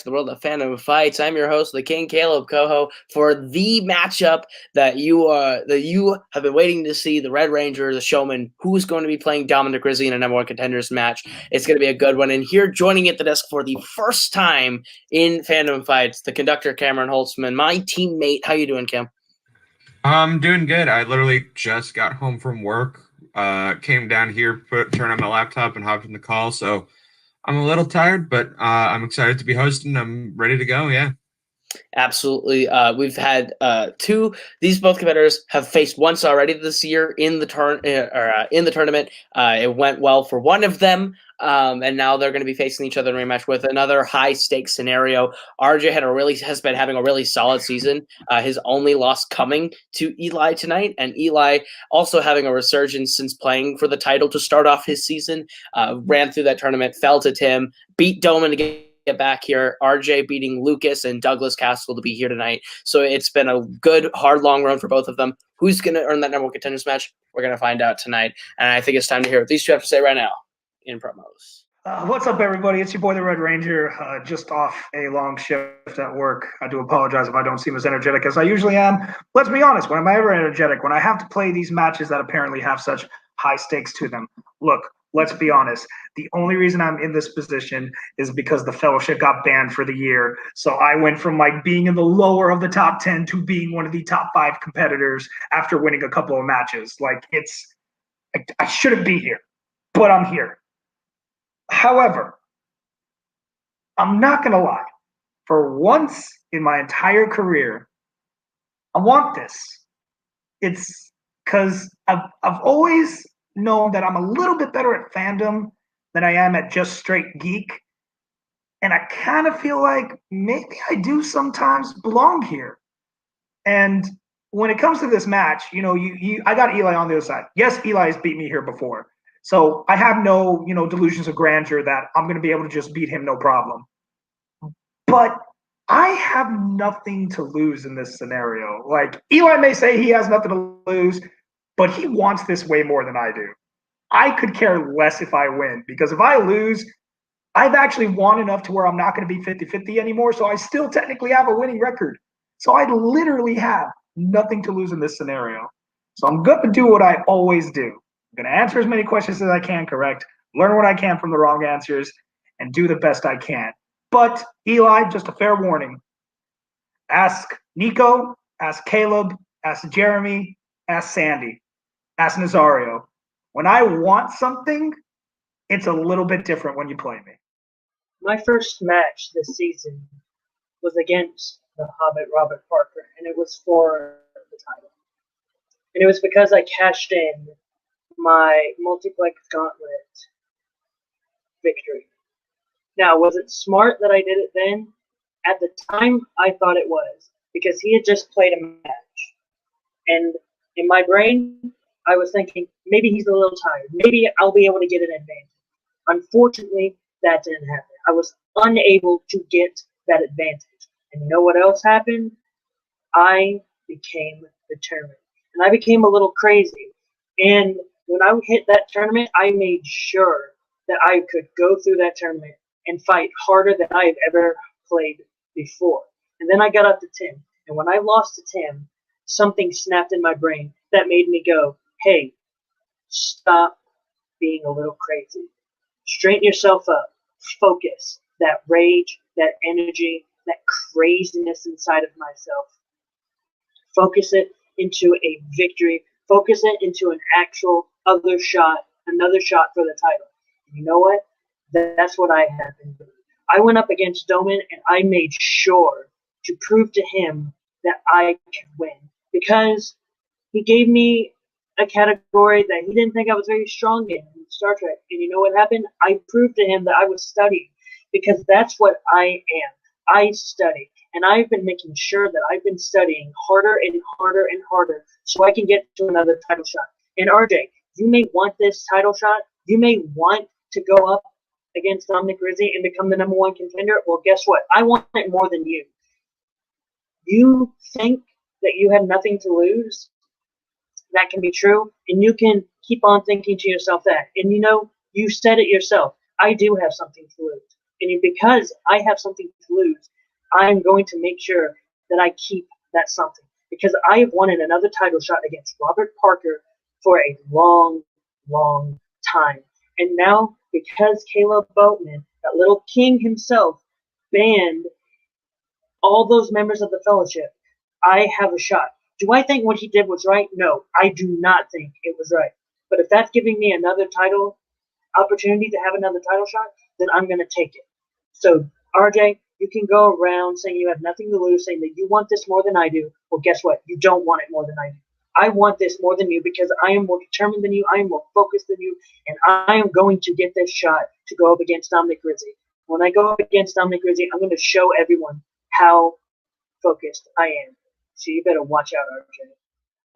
the world of Fandom Fights. I'm your host, the King Caleb Coho, for the matchup that you have been waiting to see, the Red Ranger, the Showman, who's going to be playing Dominic Rizzi in a number one contenders match. It's going to be a good one. And here joining at the desk for the first time in Fandom Fights, the conductor, Cameron Holtzman, my teammate. How you doing, Cam? I'm doing good. I literally just got home from work, came down here, turned on my laptop, and hopped in the call. So I'm a little tired, but I'm excited to be hosting. I'm ready to go. Yeah. Absolutely. We've had two. These both competitors have faced once already this year in the tournament. It went well for one of them, and now they're going to be facing each other in a rematch with another high stakes scenario. RJ has been having a really solid season. His only loss coming to Eli tonight, and Eli also having a resurgence since playing for the title to start off his season. Ran through that tournament, fell to Tim, beat Doman to get back here. RJ beating Lucas and Douglas Castle to be here tonight. So it's been a good, hard, long run for both of them. Who's going to earn that number one contenders match? We're going to find out tonight. And I think it's time to hear what these two have to say right now in promos. What's up, everybody? It's your boy, the Red Ranger, just off a long shift at work. I do apologize if I don't seem as energetic as I usually am. Let's be honest, when am I ever energetic? When I have to play these matches that apparently have such high stakes to them. Look, let's be honest. The only reason I'm in this position is because the Fellowship got banned for the year. So I went from like being in the lower of the top 10 to being one of the top 5 competitors after winning a couple of matches. I shouldn't be here, but I'm here. However, I'm not going to lie. For once in my entire career, I want this. It's because I've always known that I'm a little bit better at fandom than I am at just straight geek. And I kind of feel like maybe I do sometimes belong here. And when it comes to this match, I got Eli on the other side. Yes, Eli has beat me here before. So I have no, delusions of grandeur that I'm going to be able to just beat him no problem. But I have nothing to lose in this scenario. Like, Eli may say he has nothing to lose, but he wants this way more than I do. I could care less if I win, because if I lose, I've actually won enough to where I'm not going to be 50-50 anymore, so I still technically have a winning record. So I literally have nothing to lose in this scenario. So I'm going to do what I always do. I'm going to answer as many questions as I can correct, learn what I can from the wrong answers, and do the best I can. But, Eli, just a fair warning. Ask Nico, ask Caleb, ask Jeremy, ask Sandy, ask Nazario. When I want something, it's a little bit different when you play me. My first match this season was against the Hobbit Robert Parker, and it was for the title. And it was because I cashed in my multiplex gauntlet victory. Now, was it smart that I did it then? At the time, I thought it was, because he had just played a match. And in my brain, I was thinking, maybe he's a little tired. Maybe I'll be able to get an advantage. Unfortunately, that didn't happen. I was unable to get that advantage. And you know what else happened? I became determined. And I became a little crazy. And when I hit that tournament, I made sure that I could go through that tournament and fight harder than I have ever played before. And then I got up to Tim. And when I lost to Tim, something snapped in my brain that made me go, hey, stop being a little crazy. Straighten yourself up. Focus. That rage, that energy, that craziness inside of myself. Focus it into a victory. Focus it into an actual another shot for the title. And you know what? That's what I have been doing. I went up against Doman, and I made sure to prove to him that I could win, because he gave me a category that he didn't think I was very strong in Star Trek. And you know what happened? I proved to him that I was studying, because that's what I am. I study. And I've been making sure that I've been studying harder and harder and harder so I can get to another title shot. And RJ, you may want this title shot. You may want to go up against Dominic Rizzi and become the number one contender. Well, guess what? I want it more than you. You think that you have nothing to lose? That can be true. And you can keep on thinking to yourself that. And you said it yourself. I do have something to lose. And because I have something to lose, I'm going to make sure that I keep that something. Because I have wanted another title shot against Robert Parker for a long, long time. And now, because Caleb Boatman, that little king himself, banned all those members of the Fellowship, I have a shot. Do I think what he did was right? No, I do not think it was right. But if that's giving me another title opportunity to have another title shot, then I'm going to take it. So, RJ, you can go around saying you have nothing to lose, saying that you want this more than I do. Well, guess what? You don't want it more than I do. I want this more than you because I am more determined than you, I am more focused than you, and I am going to get this shot to go up against Dominic Rizzi. When I go up against Dominic Rizzi, I'm going to show everyone how focused I am. So you better watch out, RJ.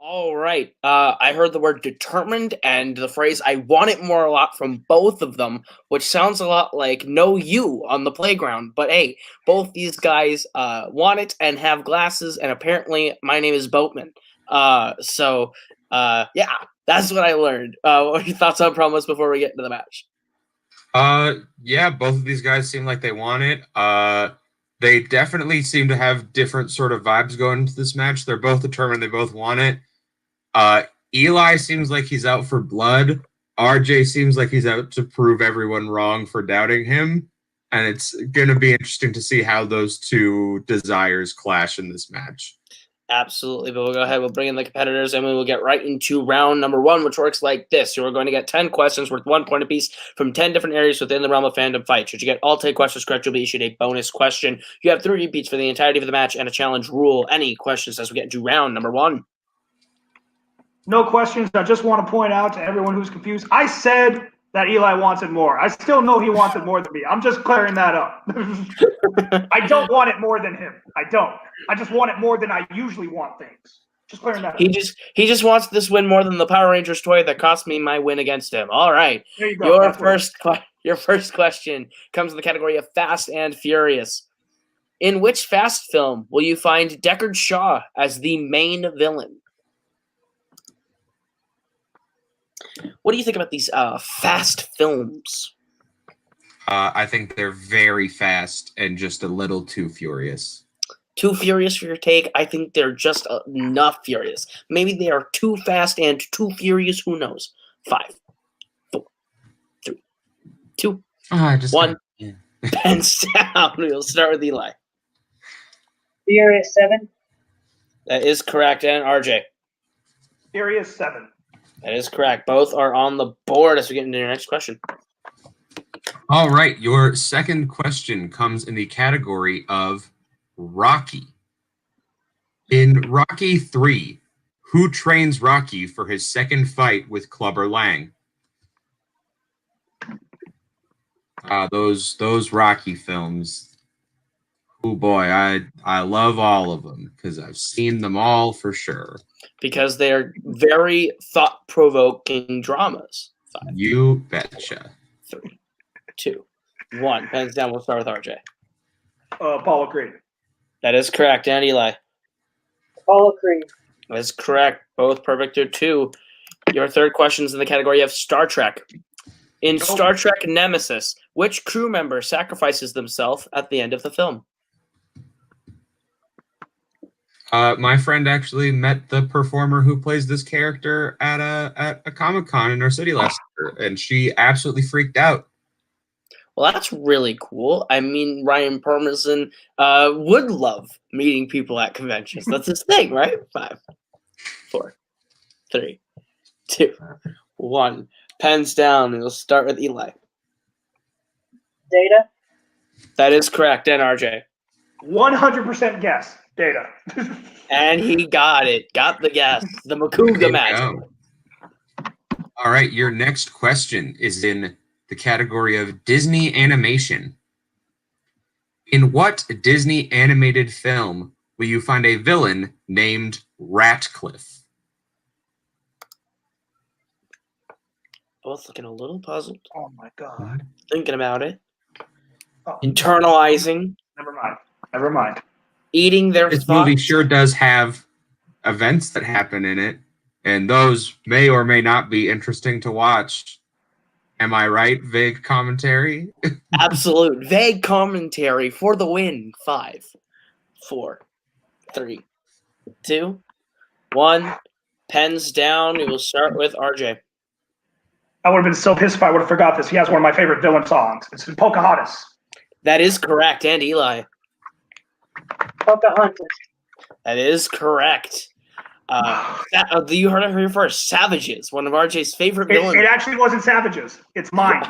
All right. I heard the word determined and the phrase "I want it more" a lot from both of them, which sounds a lot like "know you" on the playground. But hey, both these guys want it and have glasses, and apparently my name is Boatman. Yeah, that's what I learned. What are your thoughts on promos before we get into the match? Yeah, both of these guys seem like they want it. They definitely seem to have different sort of vibes going into this match. They're both determined. They both want it. Eli seems like he's out for blood. RJ seems like he's out to prove everyone wrong for doubting him. And it's going to be interesting to see how those two desires clash in this match. Absolutely, but we'll go ahead. We'll bring in the competitors, and we will get right into round number one, which works like this. You are going to get 10 questions worth 1 point apiece from 10 different areas within the realm of fandom fight. Should you get all 10 questions correct, you'll be issued a bonus question. You have 3 repeats for the entirety of the match and a challenge rule. Any questions as we get into round number one? No questions. I just want to point out to everyone who's confused, I said that Eli wants it more. I still know he wants it more than me. I'm just clearing that up. I don't want it more than him. I don't. I just want it more than I usually want things. Just clearing that up. He just wants this win more than the Power Rangers toy that cost me my win against him. All right. There you go. Your first question comes in the category of Fast and Furious. In which Fast film will you find Deckard Shaw as the main villain? What do you think about these fast films? I think they're very fast and just a little too furious. Too furious for your take? I think they're just enough furious. Maybe they are too fast and too furious. Who knows? 5, 4, 3, 2, 1. Pens down. We'll start with Eli. Furious 7. That is correct. And RJ. Furious 7. That is correct. Both are on the board as we get into your next question. All right. Your second question comes in the category of Rocky. In Rocky 3, who trains Rocky for his second fight with Clubber Lang? Those Rocky films. Oh boy, I love all of them because I've seen them all for sure. Because they are very thought-provoking dramas. 5, You betcha. 3, 2, 1. Pens down. We'll start with RJ. Apollo Creed. That is correct. And Eli. Apollo Creed. That is correct. Both perfect here, too. Your third question is in the category of Star Trek. In Star Trek Nemesis, which crew member sacrifices themselves at the end of the film? My friend actually met the performer who plays this character at a Comic-Con in our city last year, and she absolutely freaked out. Well, that's really cool. I mean, Ryan Permerson would love meeting people at conventions. That's his thing, right? 5, 4, 3, 2, 1. Pens down. We'll start with Eli. Data. That is correct. And RJ. 100% guess. Data. And he got it. Got the guess. The Makuga magic. All right. Your next question is in the category of Disney animation. In what Disney animated film will you find a villain named Ratcliffe? Both looking a little puzzled. Oh my God. Thinking about it. Oh. Internalizing. Never mind. Eating their This thoughts. movie sure does have events that happen in it, and those may or may not be interesting to watch. Am I right? Vague commentary. Absolute vague commentary for the win. 5, 4, 3, 2, 1. Pens down. We will start with RJ. I would have been so pissed if I would have forgot this. He has one of my favorite villain songs. It's in Pocahontas. That is correct. And Eli. Pocahontas. That is correct. You heard it here first. Savages, one of RJ's favorite villains. It actually wasn't Savages. It's mine.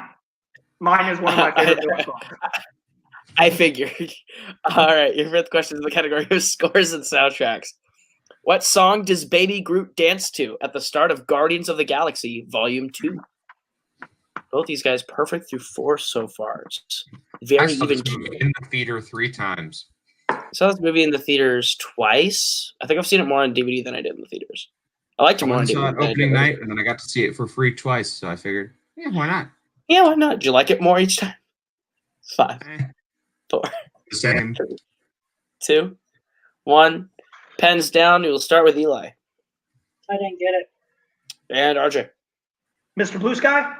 Mine is one of my favorite villain songs. I figured. All right, your fifth question is in the category of scores and soundtracks. What song does Baby Groot dance to at the start of Guardians of the Galaxy Volume 2? Both these guys perfect through 4 so far. It's very I saw even. this movie in the theater 3 times. I saw this movie in the theaters twice. I think I've seen it more on DVD than I did in the theaters. I liked it more on I saw DVD. it opening night, and then I got to see it for free twice, so I figured, yeah, why not? Yeah, why not? Did you like it more each time? 5, Eh, 4, the same. 2, 1. Pens down. We will start with Eli. I didn't get it. And RJ. Mr. Blue Sky?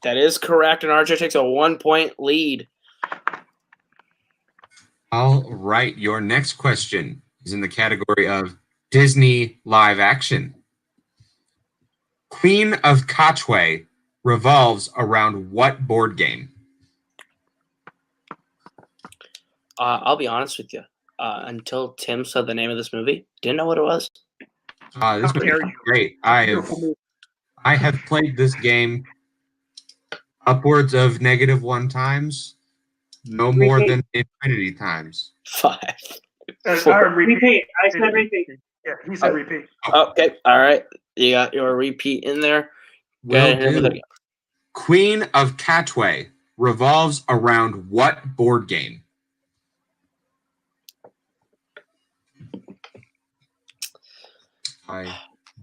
That is correct, and RJ takes a 1-point lead. All right, your next question is in the category of Disney live action. Queen of Katwe revolves around what board game? I'll be honest with you. Until Tim said the name of this movie, didn't know what it was. This movie is great. I have played this game upwards of -1 times, no more than infinity times. 5. I heard Repeat. I said repeat. Yeah, he said repeat. Okay, all right. You got your repeat in there. Will Go ahead. do. Queen of Katwe revolves around what board game? I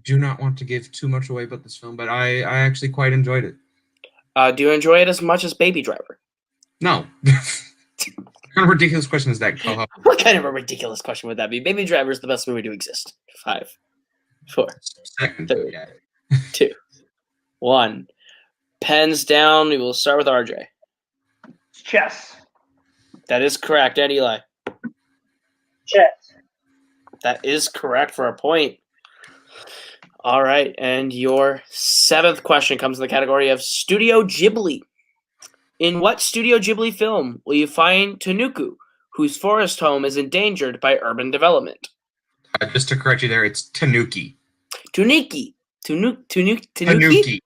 do not want to give too much away about this film, but I actually quite enjoyed it. Do you enjoy it as much as Baby Driver? No. What kind of ridiculous question is that, Koho? What kind of a ridiculous question would that be? Baby Driver is the best movie to exist. 5, 4, Second. 3, Yeah. 2, 1. Pens down. We will start with RJ. Chess. That is correct. And Eli. Chess. That is correct for a point. All right, and your 7th question comes in the category of Studio Ghibli. In what Studio Ghibli film will you find Tanuki, whose forest home is endangered by urban development? Just to correct you there, it's Tanuki. Tanuki. Tanuki.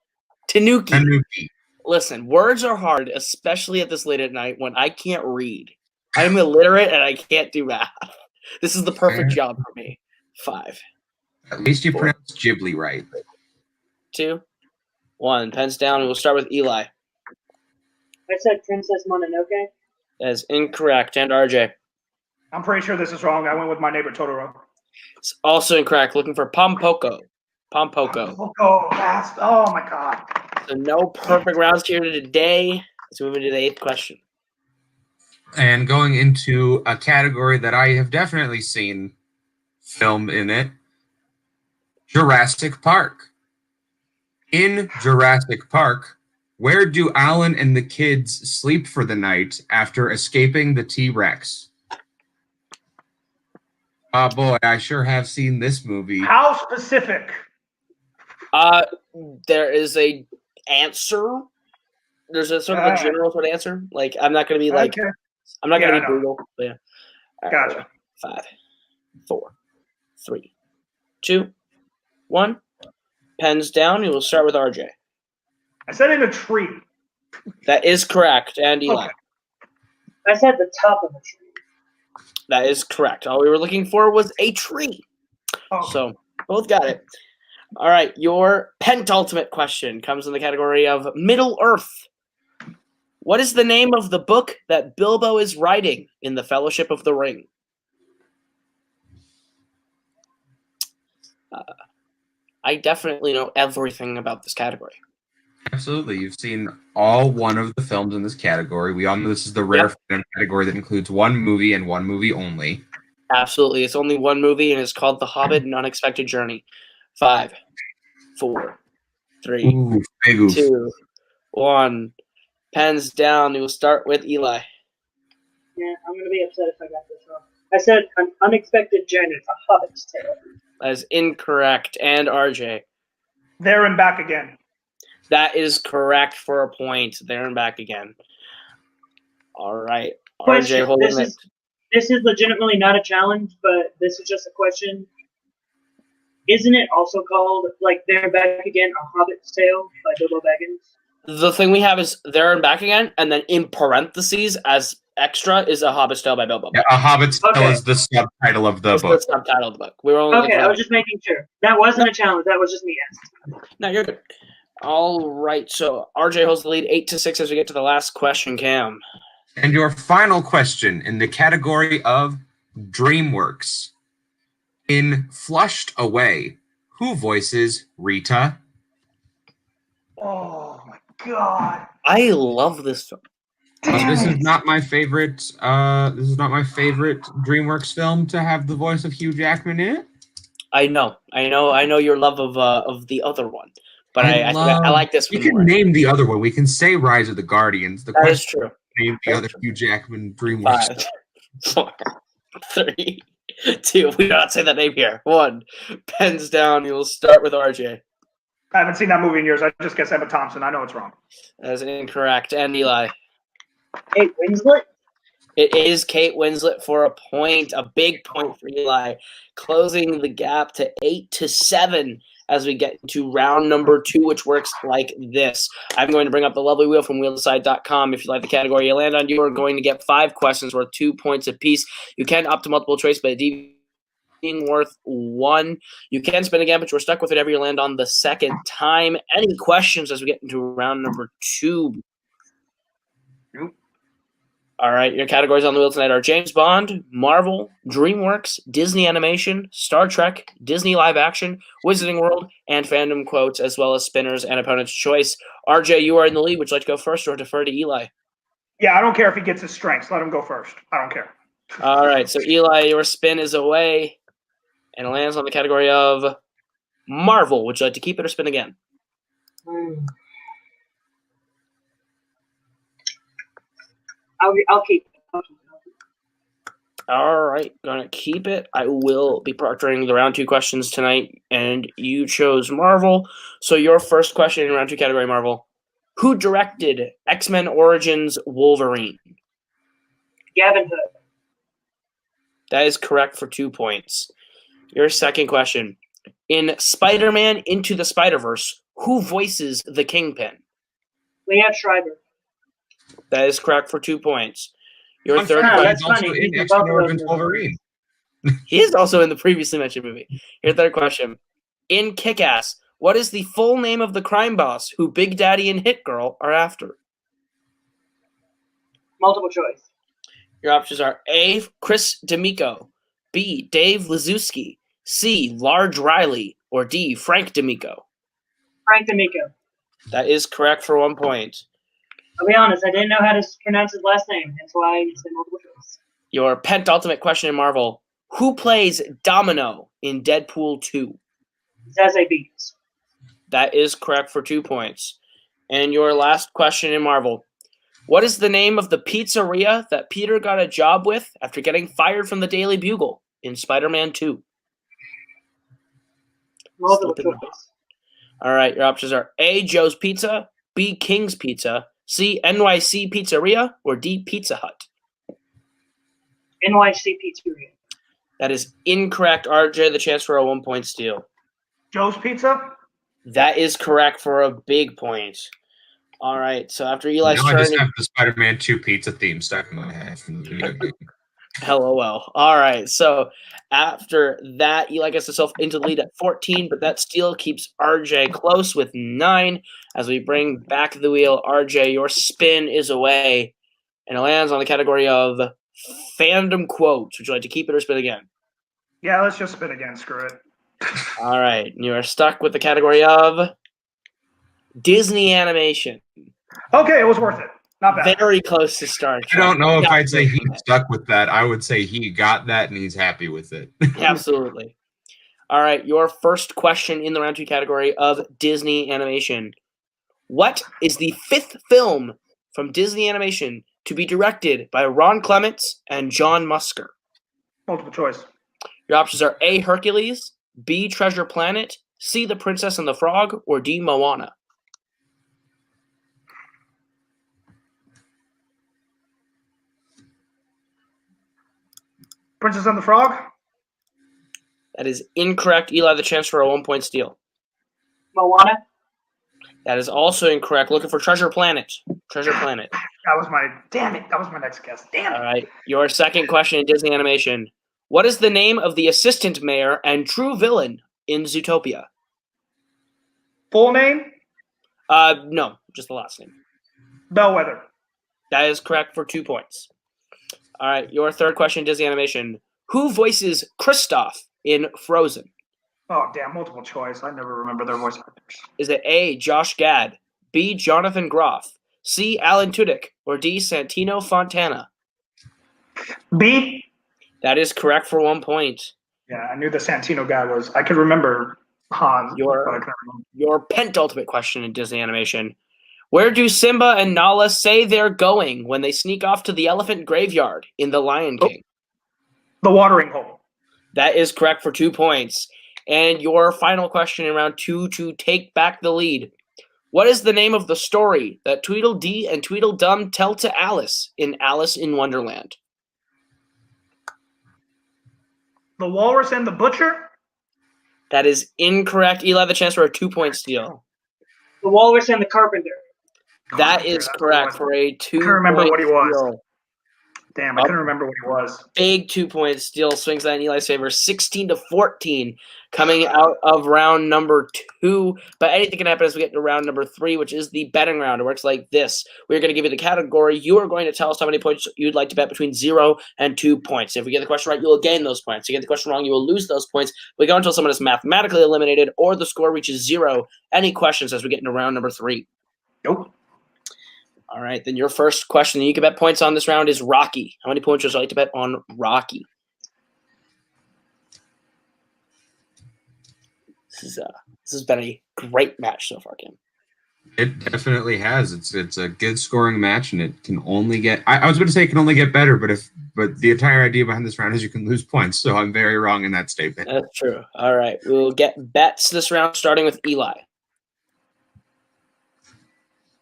Listen, words are hard, especially at this late at night when I can't read. I'm illiterate and I can't do math. This is the perfect job for me. 5. At least you 4, pronounced Ghibli right. 2, 1. Pens down. We will start with Eli. I said Princess Mononoke. That is incorrect. And RJ. I'm pretty sure this is wrong. I went with My Neighbor Totoro. It's also incorrect. Looking for Pompoko. Oh, fast. Oh, my God. So no perfect rounds here today. Let's move into the 8th question. And going into a category that I have definitely seen film in it, Jurassic Park. In Jurassic Park, where do Alan and the kids sleep for the night after escaping the T-Rex? Oh boy, I sure have seen this movie. How specific? There is a answer. There's a sort of a general sort of answer. Like I'm not going to be like Okay. I'm not going to Yeah, be brutal. But yeah. All right, Gotcha. 5, 4, 3, 2, 1. Pens down. We will start with RJ. I said in a tree. That is correct. And Eli. Okay. I said the top of the tree. That is correct. All we were looking for was a tree. Oh. So both got it. All right. Your penultimate question comes in the category of Middle Earth. What is the name of the book that Bilbo is writing in the Fellowship of the Ring? I definitely know everything about this category. Absolutely. You've seen all one of the films in this category. We all know this is the rare film category that includes one movie and one movie only. Absolutely. It's only one movie, and it's called The Hobbit: An Unexpected Journey. 5, 4, 3, Ooh, big oof. 2, 1. Pens down. We will start with Eli. Yeah, I'm going to be upset if I got this wrong. I said an unexpected journey, a hobbit's tale. That is incorrect. And RJ. There and back again. That is correct for a point. There and back again. All right. Question. RJ, holding it. This is legitimately not a challenge, but this is just a question. Isn't it also called, like, There and Back Again, A Hobbit's Tale by Bilbo Baggins? The thing we have is There and Back Again, and then in parentheses as extra is A Hobbit's Tale by Bilbo. Yeah, A Hobbit's Tale is the subtitle of the book. The subtitle of the book. We were only okay, I was just making sure. That wasn't a challenge. That was just me asking. No, you're good. All right. So RJ holds the lead 8-6 as we get to the last question, Cam. And your final question in the category of DreamWorks. In Flushed Away, who voices Rita? Oh my god! I love this film. This is not my favorite. This is not my favorite DreamWorks film to have the voice of Hugh Jackman in it. I know your love of the other one, but I like this one more. We can name the other one. We can say Rise of the Guardians. That is true. Name the other Hugh Jackman DreamWorks. 5, 4, 3, 2. We do not say that name here. 1. Pens down. You will start with RJ. I haven't seen that movie in years. I just guess Emma Thompson. I know it's wrong. That is incorrect. And Eli. Kate Winslet? It is Kate Winslet for a point. A big point for Eli. Closing the gap to 8-7 as we get to round number 2, which works like this. I'm going to bring up the lovely wheel from wheelside.com. If you like the category you land on, you are going to get 5 questions worth 2 points apiece. You can opt to multiple choice, but being worth 1. You can spin again, but you're stuck with whatever you land on the second time. Any questions as we get into round number 2? Nope. All right, your categories on the wheel tonight are James Bond, Marvel, DreamWorks, Disney Animation, Star Trek, Disney Live Action, Wizarding World, and Fandom quotes, as well as spinners and opponent's choice. RJ, you are in the lead. Would you like to go first or defer to Eli? Yeah, I don't care if he gets his strengths. Let him go first. I don't care. All right, so Eli, your spin is away, and it lands on the category of Marvel. Would you like to keep it or spin again? I'll keep it. All right, gonna keep it. I will be proctoring the round 2 questions tonight, and you chose Marvel. So your first question in round 2 category Marvel. Who directed X-Men Origins Wolverine? Gavin Hood. That is correct for 2 points. Your second question. In Spider-Man Into the Spider-Verse, who voices the Kingpin? Liev Schreiber. That is correct for 2 points. Your third question. That's Also funny. in X-Men Origins Wolverine. He is also in the previously mentioned movie. Your third question. In Kick-Ass, what is the full name of the crime boss who Big Daddy and Hit Girl are after? Multiple choice. Your options are A, Chris D'Amico, B, Dave Lazuski, C, Large Riley, or D, Frank D'Amico. Frank D'Amico. That is correct for 1 point. I'll be honest, I didn't know how to pronounce his last name. That's why I said multiple choice. Your penultimate question in Marvel. Who plays Domino in Deadpool 2? Zazie Beetz. That is correct for 2 points. And your last question in Marvel. What is the name of the pizzeria that Peter got a job with after getting fired from the Daily Bugle in Spider-Man 2? Multiple choice. All right, your options are A, Joe's Pizza, B, King's Pizza, C, NYC Pizzeria, or D, Pizza Hut. NYC Pizzeria. That is incorrect, RJ. The chance for a 1 point steal. Joe's Pizza? That is correct for a big point. All right, so after Eli's now turn... I just have the Spider-Man 2 pizza theme stuck in my head from the video game. LOL. All right, so after that, Eli gets himself into the lead at 14, but that steal keeps RJ close with 9. As we bring back the wheel, RJ, your spin is away, and it lands on the category of Fandom quotes. Would you like to keep it or spin again? Yeah, let's just spin again. Screw it. All right, you are stuck with the category of Disney Animation. Okay, it was worth it. Not bad. Very close to Star Trek. I don't know if I'd say he's stuck with that. I would say he got that and he's happy with it. Absolutely. All right, your first question in the round 2 category of Disney Animation. What is the 5th film from Disney Animation to be directed by Ron Clements and John Musker? Multiple choice. Your options are A. Hercules, B. Treasure Planet, C. The Princess and the Frog, or D. Moana. Princess and the Frog? That is incorrect. Eli, the chance for a 1-point steal. Moana. That is also incorrect. Looking for Treasure Planet. Treasure Planet. That was my next guess. Damn it. All right. Your second question in Disney Animation. What is the name of the assistant mayor and true villain in Zootopia? Full name? No, just the last name. Bellwether. That is correct for 2 points. All right. Your third question in Disney Animation. Who voices Kristoff in Frozen? Oh, damn, multiple choice. I never remember their voice actors. Is it A. Josh Gad, B. Jonathan Groff, C. Alan Tudyk, or D. Santino Fontana? B? That is correct for 1 point. Yeah, I knew the Santino guy was. I could remember Han. Your but I couldn't remember. Your penultimate question in Disney Animation. Where do Simba and Nala say they're going when they sneak off to the elephant graveyard in The Lion King? The watering hole. That is correct for 2 points. And your final question in round 2 to take back the lead. What is the name of the story that Tweedledee and Tweedledum tell to Alice in Wonderland? The Walrus and the Butcher? That is incorrect. Eli, the chance for a 2-point steal. The Walrus and the Carpenter. That is correct for a 2-point steal. I couldn't remember what he was. Damn, I couldn't remember what he was. Big 2-point steal swings that in Eli's favor, 16-14, coming out of round number 2. But anything can happen as we get to round number 3, which is the betting round. It works like this. We're going to give you the category. You are going to tell us how many points you'd like to bet between 0 and 2 points. If we get the question right, you will gain those points. If you get the question wrong, you will lose those points. We go until someone is mathematically eliminated or the score reaches 0. Any questions as we get into round number 3? Nope. All right, then your first question that you can bet points on this round is Rocky. How many points would you like to bet on Rocky? This has been a great match so far, Kim. It definitely has. It's a good scoring match, and it can only get. I was going to say it can only get better, but the entire idea behind this round is you can lose points. So I'm very wrong in that statement. That's true. All right, we'll get bets this round, starting with Eli.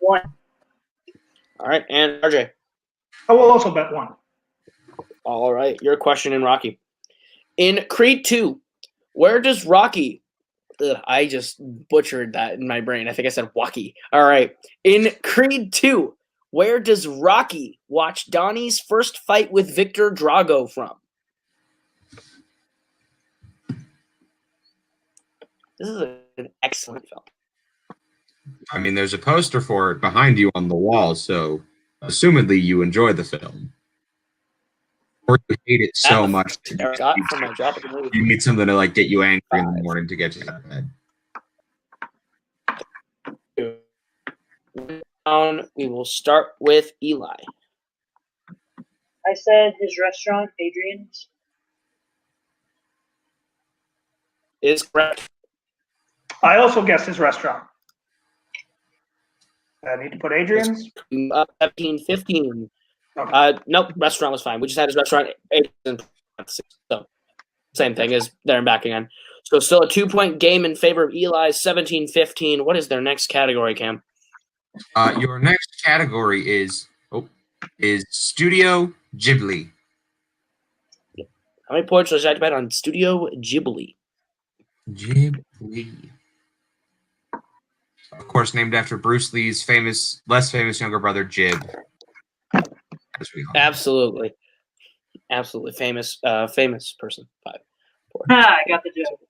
1. All right, and RJ. I will also bet 1. All right, your question in Rocky. In Creed 2, where does Rocky... I just butchered that in my brain. I think I said Wacky. All right. In Creed 2, where does Rocky watch Donnie's first fight with Victor Drago from? This is an excellent film. I mean, there's a poster for it behind you on the wall, so assumedly you enjoy the film. Or you hate it so much you need something to like get you angry in the morning to get you out of bed. We will start with Eli. I said his restaurant, Adrian's. Is correct. I also guessed his restaurant. I need to put Adrian's. 17-15. Okay. Nope, restaurant was fine. We just had his restaurant. So same thing as there and back again. So still a 2-point game in favor of Eli, 17-15. What is their next category, Cam? Your next category is Studio Ghibli. How many points was I to bet on Studio Ghibli? Ghibli. Of course, named after Bruce Lee's less famous younger brother, Jib. Absolutely. Absolutely famous person. 5, 4. I got the joke.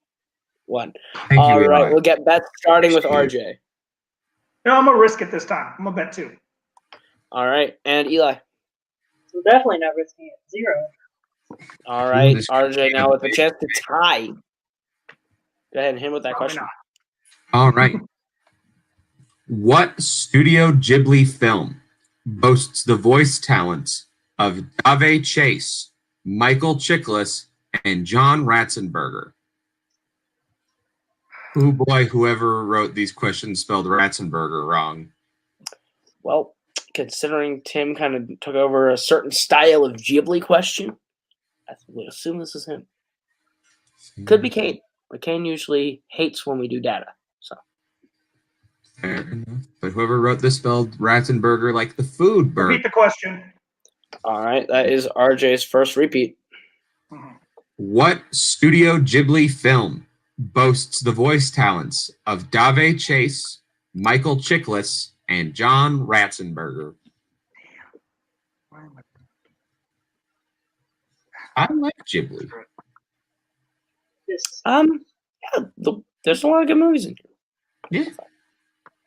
1. Thank All you, right, Eli. we'll get bets starting with RJ. No, I'm going to risk it this time. I'm going to bet 2. All right, and Eli. So definitely not risking it. 0. All right, RJ now with a chance to tie. Go ahead and hit him with that Probably question. not. All right. What Studio Ghibli film boasts the voice talents of Dave Chase, Michael Chiklis, and John Ratzenberger? Oh boy, whoever wrote these questions spelled Ratzenberger wrong. Well, considering Tim kind of took over a certain style of Ghibli question, I would assume this is him. Could be Kane, but Kane usually hates when we do data. So Fair enough. But whoever wrote this spelled Ratzenberger like the food bird. Repeat the question. all right, that is RJ's first repeat. What Studio Ghibli film boasts the voice talents of Dave Chase, Michael Chiklis, and John Ratzenberger? I like Ghibli. Yeah, there's a lot of good movies in here. Yeah.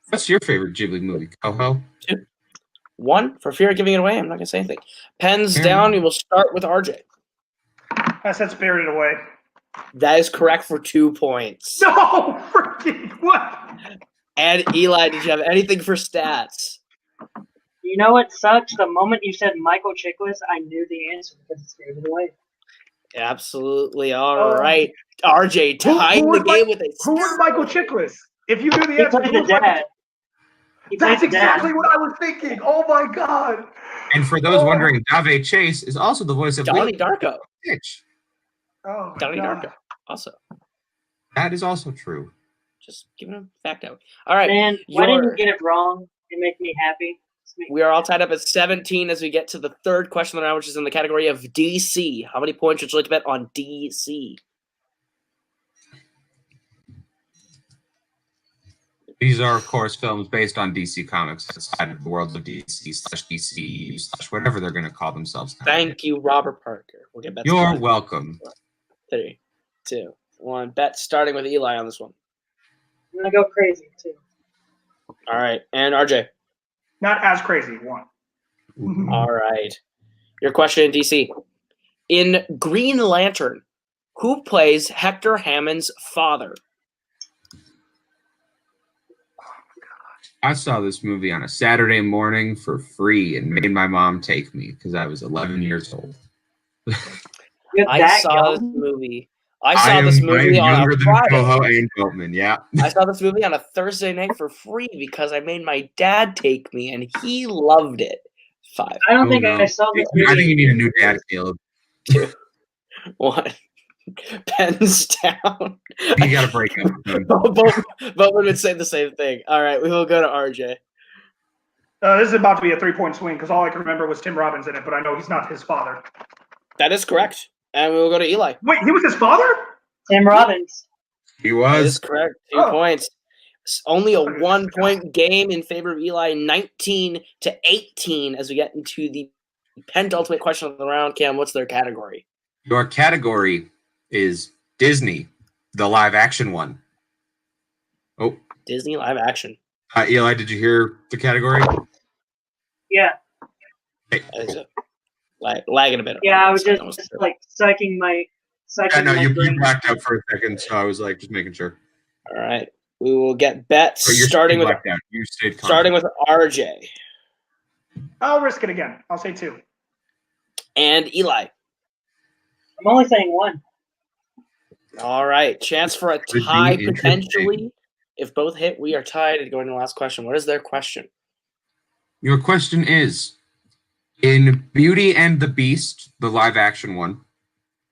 What's your favorite Ghibli movie, Coho? 2. 1, for fear of giving it away, I'm not gonna say anything. Pens Fair down. enough. We will start with RJ. I said Spirited Away. That is correct for 2 points. No, freaking what? And Eli, did you have anything for stats? You know what sucks? The moment you said Michael Chiklis, I knew the answer because it's Spirited Away. Absolutely. All right. RJ Who tying was the game with a Who was Michael Chiklis? If you knew the He answer, played who the was Michael dad. He played That's the dad. exactly what I was thinking. Oh my god. And for those wondering, Dave Chase is also the voice of Donnie Lily Darko. Stitch. Oh my Donnie god. Darko. Also, That is also true. just giving a fact out. All right. Man, why didn't you get it wrong? It make me happy. We are all tied up at 17 as we get to the third question of the round, which is in the category of DC. How many points would you like to bet on DC? These are, of course, films based on DC Comics outside of the world of DC/DCU/ whatever they're going to call themselves. Thank you, Robert Parker. We'll get bets. You're started. welcome. 3, 2, 1. Bet starting with Eli on this one. I'm gonna go crazy too. All right. And RJ. Not as crazy. 1. All right. Your question in DC. In Green Lantern, who plays Hector Hammond's father? I saw this movie on a Saturday morning for free and made my mom take me because I was 11 years old. You're I that saw young? this movie. I saw this I movie am on younger a than Friday. Coho and Goldman, yeah. I saw this movie on a Thursday night for free because I made my dad take me, and he loved it. 5, I don't Oh, think no. I saw this movie. I think you need a new dad, Caleb. 2, 1. Pens down. You got to break up with him. Both would say the same thing. All right, we will go to RJ. This is about to be a 3-point swing because all I can remember was Tim Robbins in it, but I know he's not his father. That is correct. And we will go to Eli. Wait, he was his father? Tim Robbins. He That is was. correct. 2 Oh. points. It's only a 1-point game in favor of Eli, 19-18 as we get into the penultimate question of the round. Cam, what's their category? Your category is Disney, the live action one. Oh, Disney live action. Eli, did you hear the category? Yeah. Hey, Is it lagging a bit? Yeah, I was So just like psyching my no, you brain. blacked out for a second, so I was like just making sure. All right. We will get bets But you're starting with blacked out. You stayed calm. starting with RJ I'll risk it again. I'll say 2. and Eli. I'm only saying 1. All right. Chance for a Could be tie interesting. potentially. If both hit, we are tied and going to the last question. What is their question? Your question is, in Beauty and the Beast, the live action one,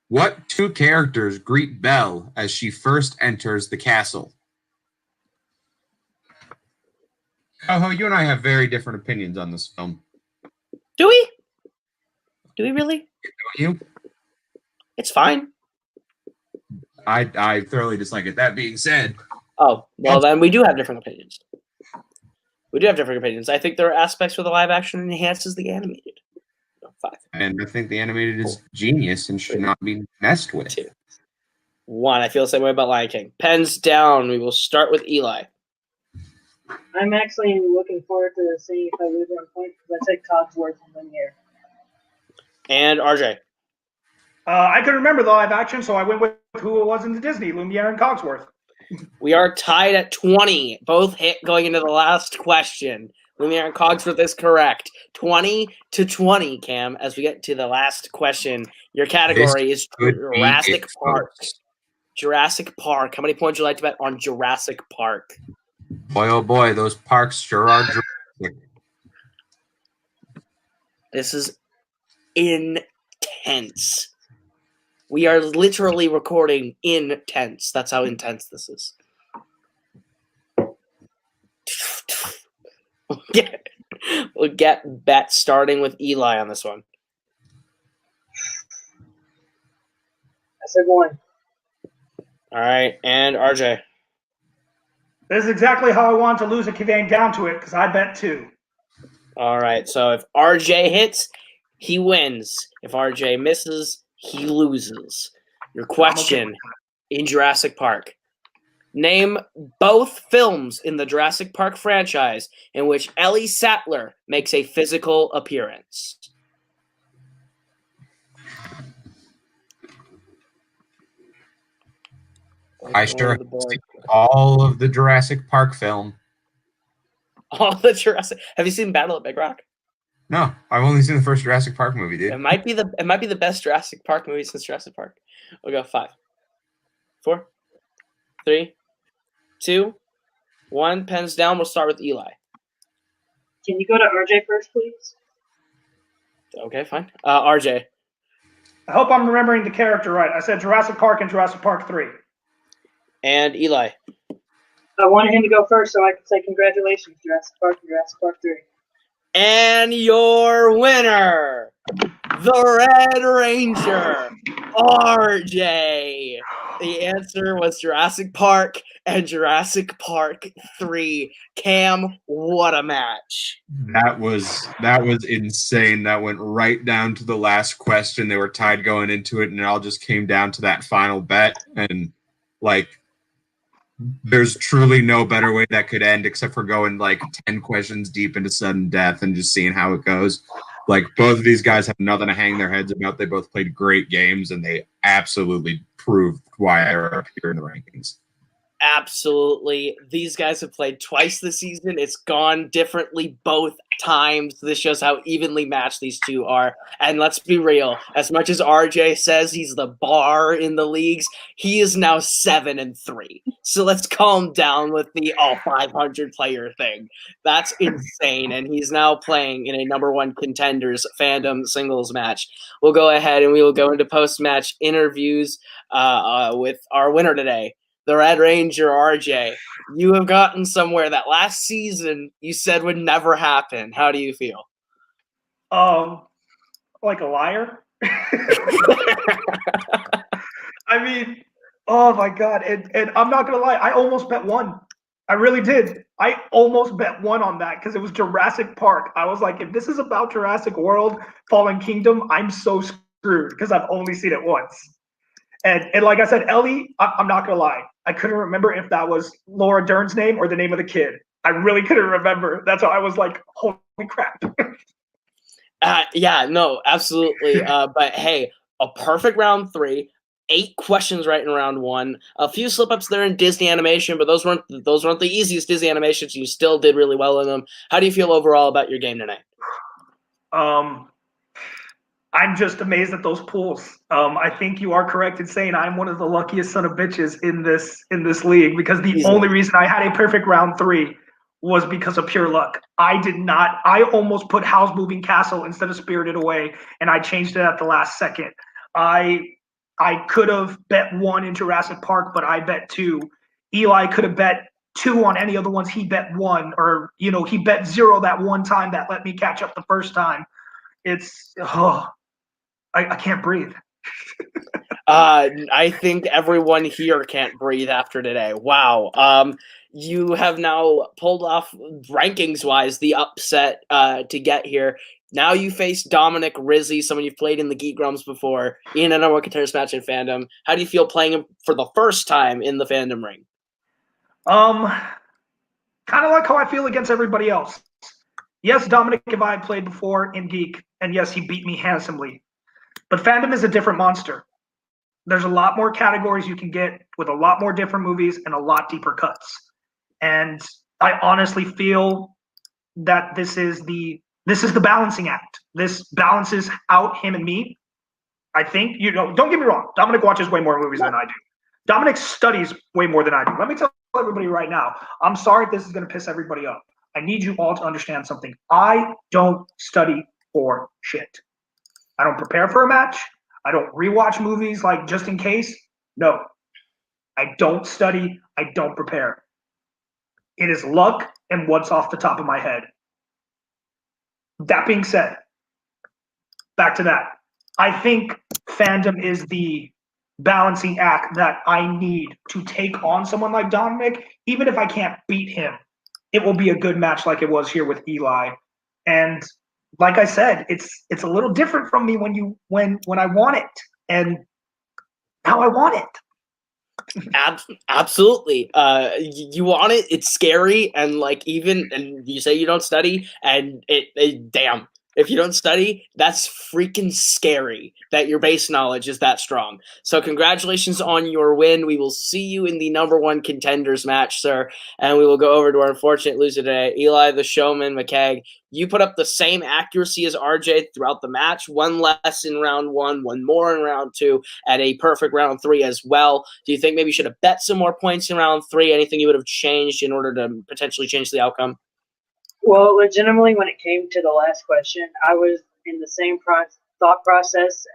what 2 characters greet Belle as she first enters the castle? Coho, you and I have very different opinions on this film. Do we? Do we really? Don't you? It's fine. I thoroughly dislike it. That being said, Oh, well, then we do have different opinions. We do have different opinions. I think there are aspects where the live action enhances the animated. 5, and I think the animated is genius and should not be messed with. 2, 1. I feel the same way about Lion King. Pens down. We will start with Eli. I'm actually looking forward to seeing if I lose 1 point because I said Cogsworth in 1 year. And RJ. I could remember the live action, so I went with who it was in the Disney, Lumiere and Cogsworth. We are tied at 20. Both hit going into the last question. Lumiere and Cogsworth is correct. 20-20, Cam, as we get to the last question. Your category is Could be Jurassic it, Park. folks. Jurassic Park. How many points would you like to bet on Jurassic Park? Boy, oh boy, those parks sure are Jurassic. This is intense. We are literally recording intense. That's how intense this is. We'll get bet starting with Eli on this one. I said 1. All right, and RJ. This is exactly how I wanted to lose. It came down to it because I bet 2. All right, so if RJ hits, he wins. If RJ misses, he loses. Your question in Jurassic Park. Name both films in the Jurassic Park franchise in which Ellie Sattler makes a physical appearance. I sure have seen all of the Jurassic Park film. All the Jurassic. Have you seen Battle at Big Rock? No, I've only seen the first Jurassic Park movie, dude. It might be the best Jurassic Park movie since Jurassic Park. We'll go 5, 4, 3, 2, 1. Pens down. We'll start with Eli. Can you go to RJ first, please? Okay, fine. RJ. I hope I'm remembering the character right. I said Jurassic Park and Jurassic Park 3. And Eli. I wanted him to go first so I could say congratulations, Jurassic Park and Jurassic Park 3. And your winner, the Red Ranger, RJ. The answer was Jurassic Park and Jurassic Park 3. Cam, what a match. That was insane. That went right down to the last question. They were tied going into it, and it all just came down to that final bet. And, like, there's truly no better way that could end except for going, like, 10 questions deep into sudden death and just seeing how it goes. Like, both of these guys have nothing to hang their heads about. They both played great games, and they absolutely proved why they're up here in the rankings. Absolutely. These guys have played twice this season. It's gone differently both times. This shows how evenly matched these two are. And let's be real, as much as RJ says he's the bar in the leagues, he is now 7-3. So let's calm down with the all 500 player thing. That's insane. And he's now playing in a number 1 contenders fandom singles match. We'll go ahead and we will go into post-match interviews with our winner today, the Red Ranger, RJ. You have gotten somewhere that last season you said would never happen. How do you feel? Like a liar. I mean, oh my God. And I'm not going to lie. I almost bet 1. I really did. I almost bet 1 on that because it was Jurassic Park. I was like, if this is about Jurassic World, Fallen Kingdom, I'm so screwed because I've only seen it once. And like I said, Ellie, I'm not going to lie. I couldn't remember if that was Laura Dern's name or the name of the kid. I really couldn't remember. That's why I was like, holy crap. Yeah, no, absolutely. But hey, a perfect round 3, 8 questions right in round 1. A few slip-ups there in Disney animation, but those weren't the easiest Disney animations. You still did really well in them. How do you feel overall about your game tonight? I'm just amazed at those pools. I think you are correct in saying I'm one of the luckiest son of bitches in this league because the only reason I had a perfect round 3 was because of pure luck. I almost put House Moving Castle instead of Spirited Away, and I changed it at the last second. I could have bet 1 in Jurassic Park, but I bet 2. Eli could have bet 2 on any of the ones. He bet 1, or he bet 0 that one time that let me catch up the first time. It's I can't breathe. I think everyone here can't breathe after today. Wow. You have now pulled off, rankings-wise, the upset to get here. Now you face Dominic Rizzi, someone you've played in the Geek Grums before, in a number 1 contenders match in Fandom. How do you feel playing him for the first time in the Fandom ring? Kind of like how I feel against everybody else. Yes, Dominic and I played before in Geek, and yes, he beat me handsomely. But Fandom is a different monster. There's a lot more categories you can get with a lot more different movies and a lot deeper cuts. And I honestly feel that this is the balancing act. This balances out him and me. I think, don't get me wrong. Dominic watches way more movies than I do. Dominic studies way more than I do. Let me tell everybody right now. I'm sorry if this is going to piss everybody off. I need you all to understand something. I don't study for shit. I don't prepare for a match. I don't rewatch movies like just in case. No. I don't study. I don't prepare. It is luck and what's off the top of my head. That being said, back to that. I think Fandom is the balancing act that I need to take on someone like Dominic. Even if I can't beat him, it will be a good match like it was here with Eli. And like I said, it's a little different from me when I want it, and now I want it. Absolutely. You want it. It's scary, and like and you say you don't study, and damn. If you don't study, that's freaking scary that your base knowledge is that strong. So congratulations on your win. We will see you in the #1 contenders match, sir. And we will go over to our unfortunate loser today, Eli the Showman McCaig. You put up the same accuracy as RJ throughout the match. One less in round 1, one more in round 2, and a perfect round 3 as well. Do you think maybe you should have bet some more points in round 3? Anything you would have changed in order to potentially change the outcome? Well, legitimately, when it came to the last question, I was in the same thought process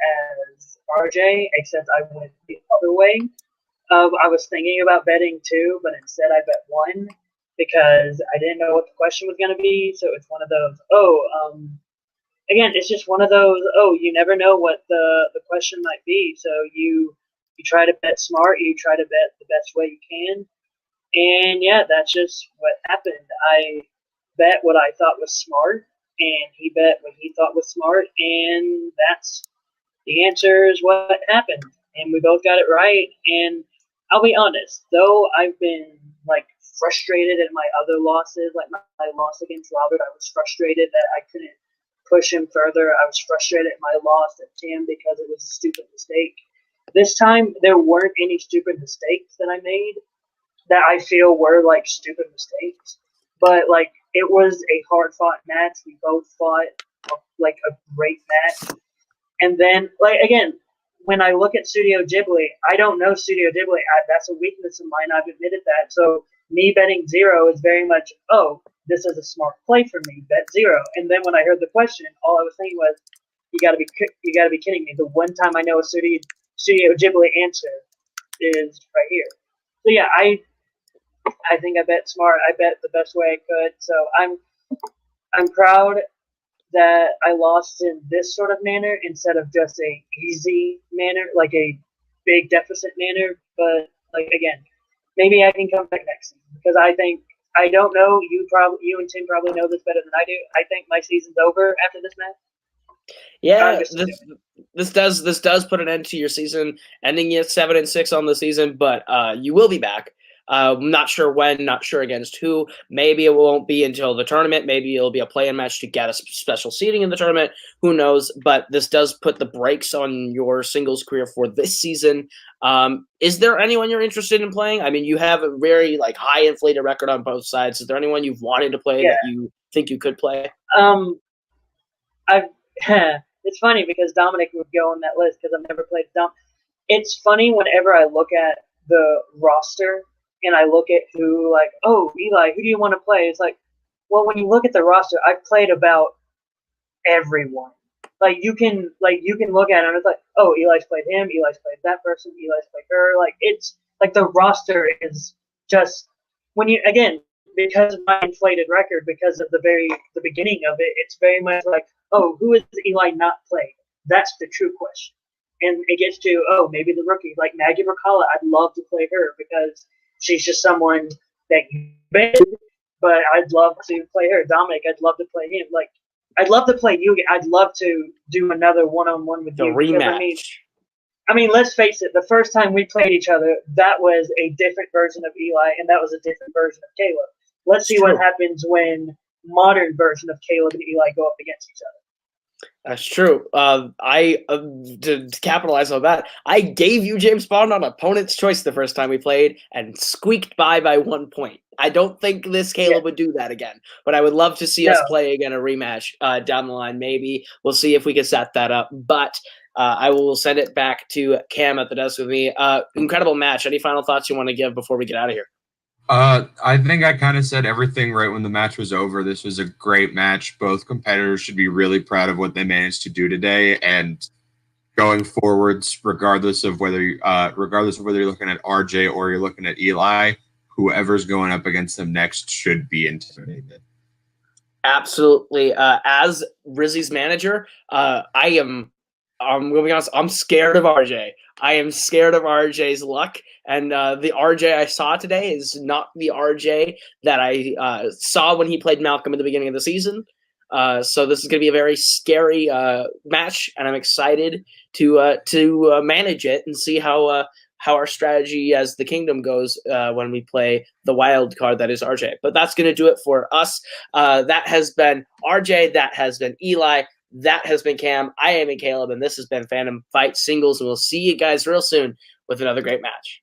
as RJ, except I went the other way. I was thinking about betting 2, but instead I bet 1 because I didn't know what the question was going to be. So it's one of those, again, it's just one of those, you never know what the question might be. So you try to bet smart, you try to bet the best way you can. And yeah, that's just what happened. I bet what I thought was smart, and he bet what he thought was smart, and that's the answer is what happened. And we both got it right. And I'll be honest, though I've been like frustrated at my other losses, like my loss against Robert, I was frustrated that I couldn't push him further. I was frustrated at my loss at Tim because it was a stupid mistake. This time, there weren't any stupid mistakes that I made that I feel were like stupid mistakes. But like, it was a hard-fought match. We both fought like a great match. And then, like, again, when I look at Studio Ghibli, I don't know Studio Ghibli. That's a weakness of mine. I've admitted that. So me betting 0 is very much, this is a smart play for me. Bet 0. And then when I heard the question, all I was thinking was, you got to be kidding me. The one time I know a Studio Ghibli answer is right here. So yeah, I think I bet smart. I bet the best way I could. So I'm proud that I lost in this sort of manner instead of just a easy manner, like a big deficit manner. But like again, maybe I can come back next season because I don't know. You and Tim probably know this better than I do. I think my season's over after this match. Yeah, this does put an end to your season, ending at 7-6 on the season. But you will be back. Not sure when, not sure against who. Maybe it won't be until the tournament. Maybe it'll be a play-in match to get a special seeding in the tournament. Who knows? But this does put the brakes on your singles career for this season. Is there anyone you're interested in playing? I mean, you have a very like high inflated record on both sides. Is there anyone you've wanted to play that you think you could play? It's funny because Dominic would go on that list because I've never played Dom. It's funny whenever I look at the roster and I look at who, like, Eli, who do you want to play? It's like, well, when you look at the roster, I've played about everyone. Like you can look at it and it's like, Eli's played him, Eli's played that person, Eli's played her. Like it's like the roster is just because of my inflated record, because of the beginning of it, it's very much like, who is Eli not played? That's the true question. And it gets to, maybe the rookie, like Maggie Mercala, I'd love to play her because she's just someone that you bet, but I'd love to play her. Dominic, I'd love to play him. Like, I'd love to play you. I'd love to do another one-on-one with you. The rematch. I mean, let's face it. The first time we played each other, that was a different version of Eli, and that was a different version of Caleb. Let's see what happens when modern version of Caleb and Eli go up against each other. That's true. To capitalize on that, I gave you James Bond on opponent's choice the first time we played and squeaked by 1 point. I don't think this Caleb would do that again, but I would love to see us play again a rematch down the line. Maybe we'll see if we can set that up. But I will send it back to Cam at the desk with me. Incredible match. Any final thoughts you want to give before we get out of here? I think I kind of said everything right when the match was over. This was a great match. Both competitors should be really proud of what they managed to do today, and going forwards, regardless of whether you're looking at RJ or you're looking at Eli, whoever's going up against them next should be intimidated. Absolutely. As Rizzy's manager, I'm going to be honest, I'm scared of RJ. I am scared of RJ's luck. And the RJ I saw today is not the RJ that I saw when he played Malcolm at the beginning of the season. So this is going to be a very scary match, and I'm excited to manage it and see how our strategy as the Kingdom goes when we play the wild card that is RJ. But that's going to do it for us. That has been RJ. That has been Eli. That has been Cam. I am Caleb, and this has been Fandom Fight Singles, and we'll see you guys real soon with another great match.